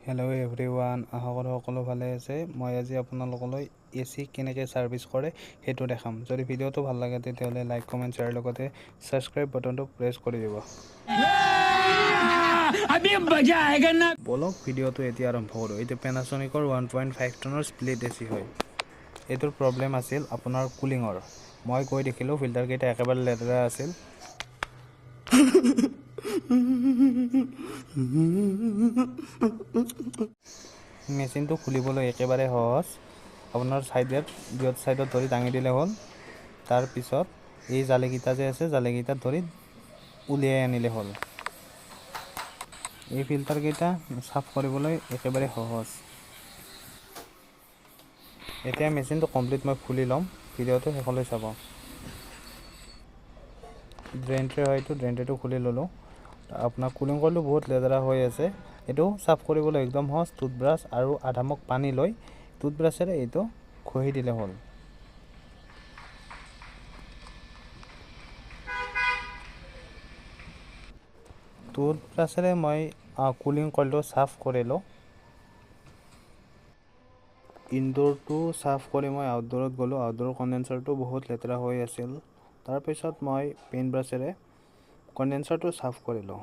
Hello' everyone, আশা কৰোঁ সকলো ভালে আছে। মই আজি আপোনালোকলৈ AC কেনেকৈ ছাৰ্ভিচ কৰে সেইটো দেখাম। যদি ভিডিঅ'টো ভাল লাগে তেতিয়াহ'লে লাইক, কমেণ্ট, শ্বেয়াৰ লগতে ছাবস্ক্ৰাইব বাটনটো প্ৰেছ কৰি দিব। বলক ভিডিঅ'টো এতিয়া আৰম্ভ কৰোঁ। এইটো পেনাছনিকৰ 1.5 টনৰ স্প্লিট AC হয়। এইটোৰ প্ৰব্লেম আছিল আপোনাৰ কুলিঙৰ। মই কৈ দেখিলোঁ ফিল্টাৰকেইটা একেবাৰে লেতেৰা আছিল। মেচিনটো খুলিবলৈ একেবাৰে সহজ। আপোনাৰ দুয়োটা ছাইডত ধৰি দাঙি দিলে হ'ল। তাৰপিছত এই জালিকেইটা যে আছে, জালিকেইটাত ধৰি উলিয়াই আনিলে হ'ল। এই ফিল্টাৰকেইটা চাফ কৰিবলৈ একেবাৰে সহজ। এতিয়া মেচিনটো কমপ্লিট মই খুলি ল'ম। ভিডিঅ'টো শেষলৈ চাব। ড্ৰেইন ট্ৰে হয়, এইটো ড্ৰেইন ট্ৰেটো খুলি ল'লোঁ। আপোনাৰ কুলিং কইলটো বহুত লেতেৰা হৈ আছে। এইটো চাফ কৰিবলৈ একদম সহজ। টুথব্ৰাছ আৰু আধা মগ পানী লৈ টুথব্ৰাছেৰে এইটো ঘঁহি দিলে হ'ল। টুথব্ৰাছেৰে মই কুলিং কইলটো চাফ কৰিলোঁ। ইনডোৰটো চাফ কৰি মই আউটডোৰত গ'লোঁ। আউটডোৰৰ কণ্ডেঞ্চাৰটো বহুত লেতেৰা হৈ আছিল। তাৰপিছত মই পেইণ্ট ব্ৰাছেৰে কণ্ডেঞ্চাৰটো চাফ কৰিলোঁ।